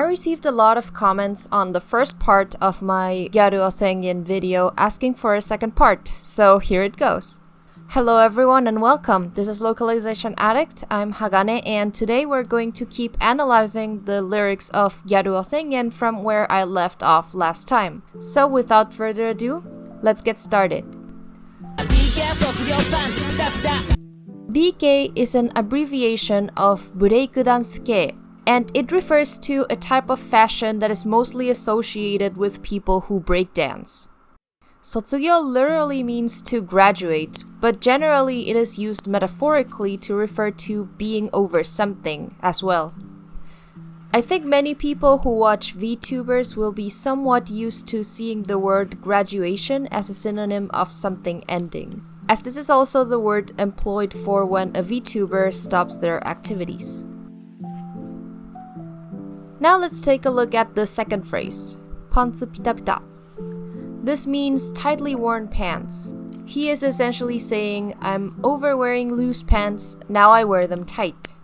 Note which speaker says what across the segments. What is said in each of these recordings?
Speaker 1: I received a lot of comments on the first part of my Gyaru o Sengen video asking for a second part, so here it goes. Hello everyone and welcome. This is Localization Addict. I'm Hagane and today we're going to keep analyzing the lyrics of Gyaru o Sengen from where I left off last time. So without further ado, let's get started. BK is an abbreviation of Breakdansuke, and it refers to a type of fashion that is mostly associated with people who breakdance. Sotsugyō literally means to graduate, but generally it is used metaphorically to refer to being over something as well. I think many people who watch VTubers will be somewhat used to seeing the word graduation as a synonym of something ending, as this is also the word employed for when a VTuber stops their activities. Now let's take a look at the second phrase, pantsu pita pita. This means tightly worn pants. He is essentially saying, I'm over wearing loose pants, now I wear them tight.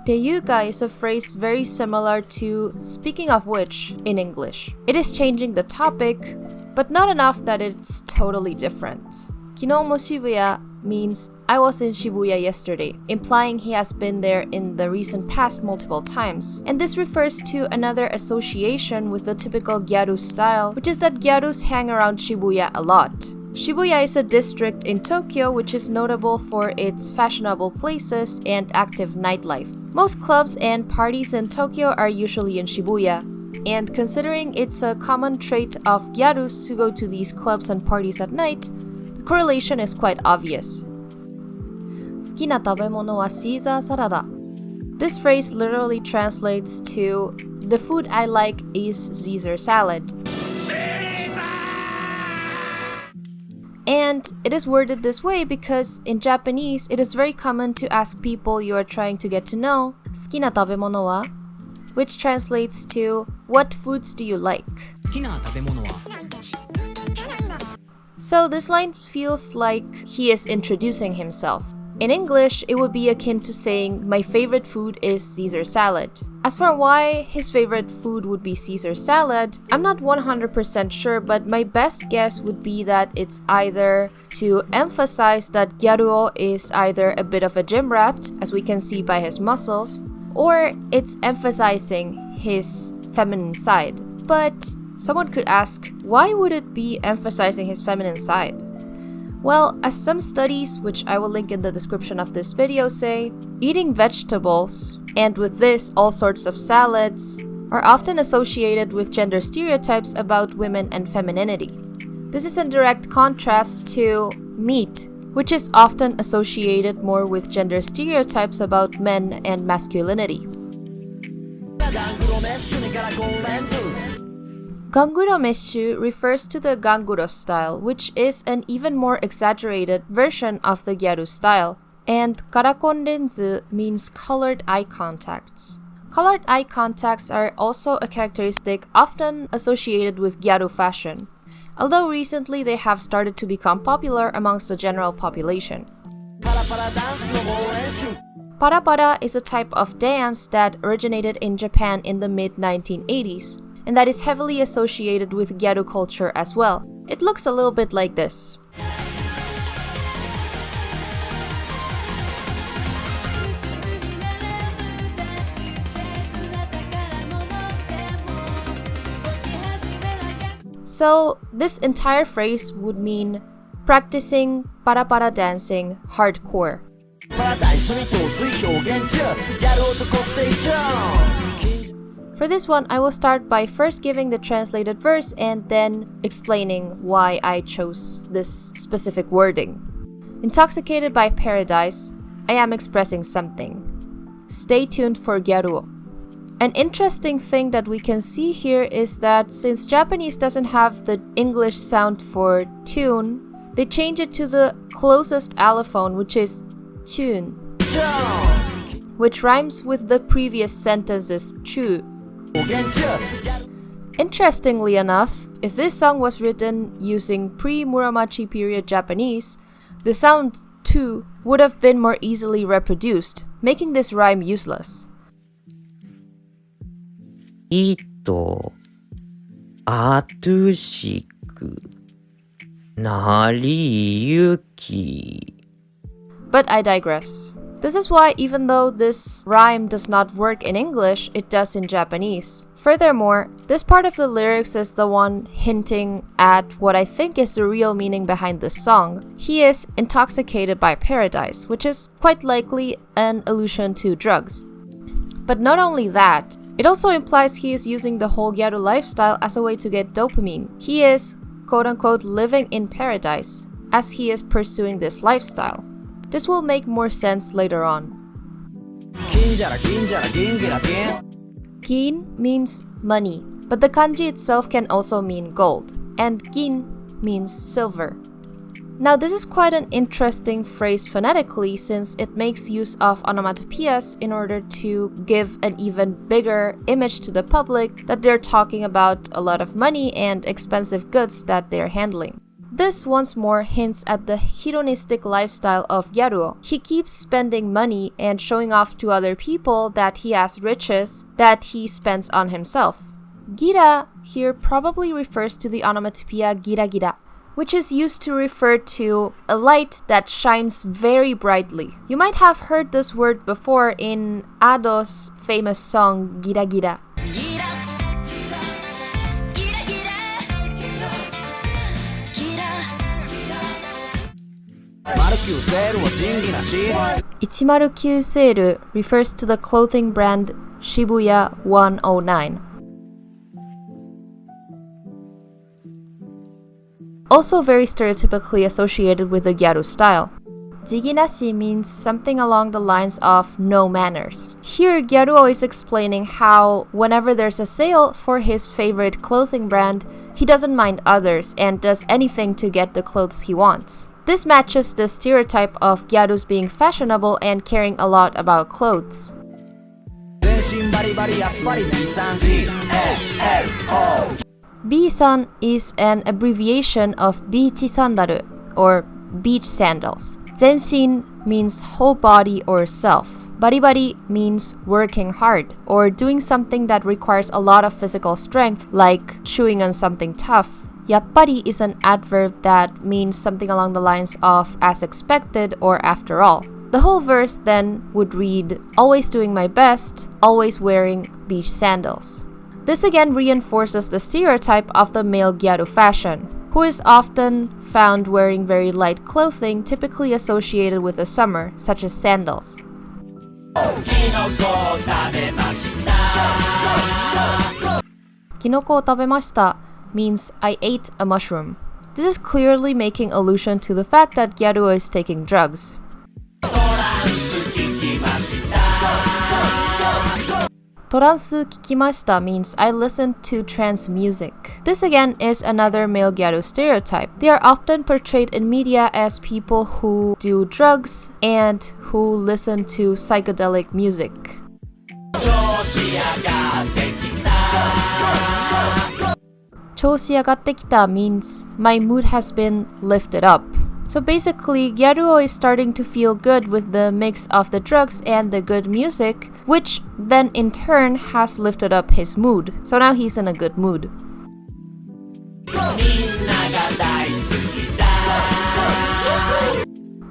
Speaker 1: Teyuka is a phrase very similar to speaking of which in English. It is changing the topic, but not enough that it's totally different. Kino mo Shibuya means I was in Shibuya yesterday, implying he has been there in the recent past multiple times. And this refers to another association with the typical gyaru style, which is that gyarus hang around Shibuya a lot. Shibuya is a district in Tokyo which is notable for its fashionable places and active nightlife. Most clubs and parties in Tokyo are usually in Shibuya, and considering it's a common trait of gyarus to go to these clubs and parties at night, the correlation is quite obvious. 好きな食べ物はシーザーサラダ. This phrase literally translates to the food I like is Caesar salad. And it is worded this way because in Japanese, it is very common to ask people you are trying to get to know, 好きな食べ物は? Which translates to, what foods do you like? 好きな食べ物は? So this line feels like he is introducing himself. In English, it would be akin to saying, my favorite food is Caesar salad. As for why his favorite food would be Caesar salad, I'm not 100% sure, but my best guess would be that it's either to emphasize that Gyaruo is either a bit of a gym rat, as we can see by his muscles, or it's emphasizing his feminine side. But someone could ask, why would it be emphasizing his feminine side? Well, as some studies, which I will link in the description of this video, say, eating vegetables, and with this all sorts of salads, are often associated with gender stereotypes about women and femininity. This is in direct contrast to meat, which is often associated more with gender stereotypes about men and masculinity. Ganguro meshu refers to the ganguro style, which is an even more exaggerated version of the gyaru style. And karakon renzu means colored eye contacts. Colored eye contacts are also a characteristic often associated with gyaru fashion, although recently they have started to become popular amongst the general population. Para is a type of dance that originated in Japan in the mid-1980s, and that is heavily associated with gyaru culture as well. It looks a little bit like this. So this entire phrase would mean practicing para dancing hardcore. For this one, I will start by first giving the translated verse and then explaining why I chose this specific wording. Intoxicated by paradise, I am expressing something. Stay tuned for gyaruo. An interesting thing that we can see here is that since Japanese doesn't have the English sound for tune, they change it to the closest allophone, which is tune, which rhymes with the previous sentences chu. Interestingly enough, if this song was written using pre-Muromachi period Japanese, the sound to would have been more easily reproduced, making this rhyme useless.
Speaker 2: 糸あつしくなりゆき
Speaker 1: But I digress. This is why even though this rhyme does not work in English, it does in Japanese. Furthermore, this part of the lyrics is the one hinting at what I think is the real meaning behind this song. He is intoxicated by paradise, which is quite likely an allusion to drugs. But not only that, it also implies he is using the whole gyaru lifestyle as a way to get dopamine. He is, quote-unquote, living in paradise as he is pursuing this lifestyle. This will make more sense later on. Gin means money, but the kanji itself can also mean gold, and gin means silver. Now this is quite an interesting phrase phonetically since it makes use of onomatopoeias in order to give an even bigger image to the public that they're talking about a lot of money and expensive goods that they're handling. This once more hints at the hedonistic lifestyle of gyaruo. He keeps spending money and showing off to other people that he has riches that he spends on himself. Gira here probably refers to the onomatopoeia gira gira, which is used to refer to a light that shines very brightly. You might have heard this word before in Ado's famous song Gira Gira. Ichimaru Seiru refers to the clothing brand Shibuya 109. Also very stereotypically associated with the gyaru style. Jiginashi means something along the lines of no manners. Here, Gyaruo is explaining how whenever there's a sale for his favorite clothing brand, he doesn't mind others and does anything to get the clothes he wants. This matches the stereotype of gyarus being fashionable and caring a lot about clothes. B-san is an abbreviation of bichi sandaru, or beach sandals. Zenshin means whole body or self. Baribari means working hard, or doing something that requires a lot of physical strength, like chewing on something tough. Yappari is an adverb that means something along the lines of as expected or after all. The whole verse then would read, always doing my best, always wearing beach sandals. This again reinforces the stereotype of the male gyaru fashion, who is often found wearing very light clothing typically associated with the summer, such as sandals. Kinoko tabemashita means I ate a mushroom. This is clearly making allusion to the fact that gyaru is taking drugs. Toransu kikimashita means I listened to trance music. This again is another male gyaru stereotype. They are often portrayed in media as people who do drugs and who listen to psychedelic music. Choushi agatte kita means my mood has been lifted up. So basically, Gyaruo is starting to feel good with the mix of the drugs and the good music, which then in turn has lifted up his mood. So now he's in a good mood.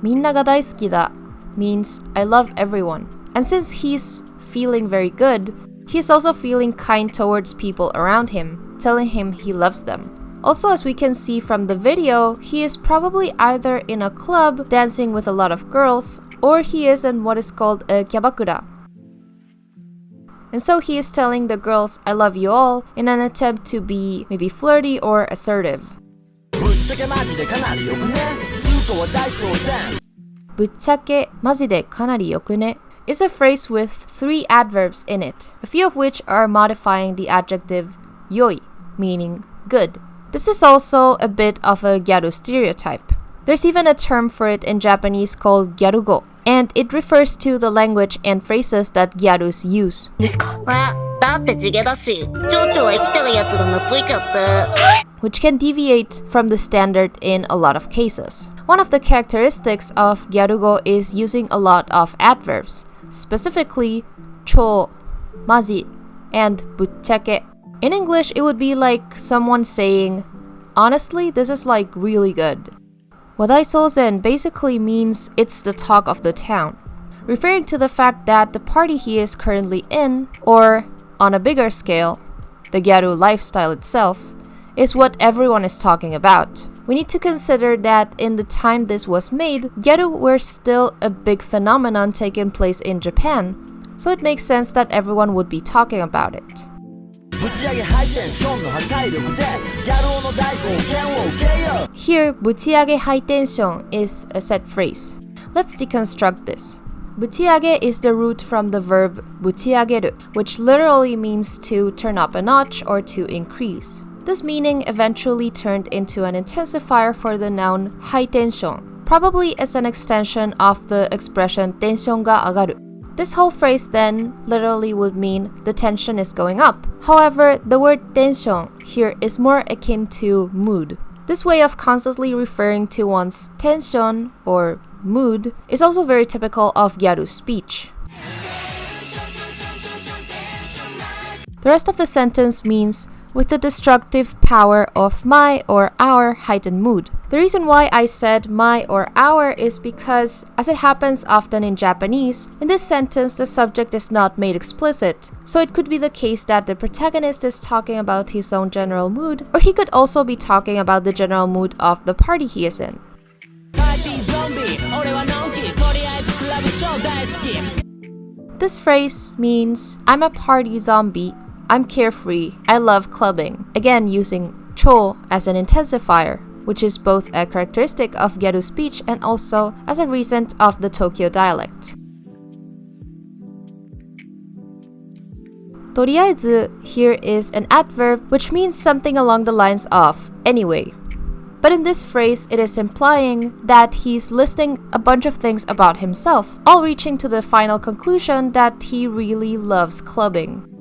Speaker 1: Minna ga daisuki da means I love everyone. And since he's feeling very good, he's also feeling kind towards people around him, telling him he loves them. Also, as we can see from the video, he is probably either in a club dancing with a lot of girls, or he is in what is called a kyabakura. And so he is telling the girls, I love you all, in an attempt to be maybe flirty or assertive. Buchake majide kanari yoku ne is a phrase with 3 adverbs in it, a few of which are modifying the adjective yoi, meaning good. This is also a bit of a gyaru stereotype. There's even a term for it in Japanese called gyarugo, and it refers to the language and phrases that gyarus use. which can deviate from the standard in a lot of cases. One of the characteristics of gyarugo is using a lot of adverbs, specifically 초, 마지, and 부채게. In English, it would be like someone saying, honestly, this is like really good. wadaisozen basically means it's the talk of the town, referring to the fact that the party he is currently in, or on a bigger scale, the gyaru lifestyle itself, is what everyone is talking about. We need to consider that in the time this was made, gyaru were still a big phenomenon taking place in Japan, so it makes sense that everyone would be talking about it. Here, 부치하게 high tension is a set phrase. Let's deconstruct this. 부치하게 is the root from the verb 부치하게르, which literally means to turn up a notch or to increase. This meaning eventually turned into an intensifier for the noun high tension, probably as an extension of the expression 텐션가上がる. This whole phrase then literally would mean the tension is going up. However, the word tension here is more akin to mood. This way of constantly referring to one's tension or mood is also very typical of gyaru speech. The rest of the sentence means with the destructive power of my or our heightened mood. The reason why I said my or our is because, as it happens often in Japanese, in this sentence the subject is not made explicit, so it could be the case that the protagonist is talking about his own general mood, or he could also be talking about the general mood of the party he is in. This phrase means, I'm a party zombie, I'm carefree, I love clubbing. Again, using 초 as an intensifier, which is both a characteristic of gyaru speech and also as a recent of the Tokyo dialect. とりあえず here is an adverb which means something along the lines of anyway. But in this phrase, it is implying that he's listing a bunch of things about himself, all reaching to the final conclusion that he really loves clubbing.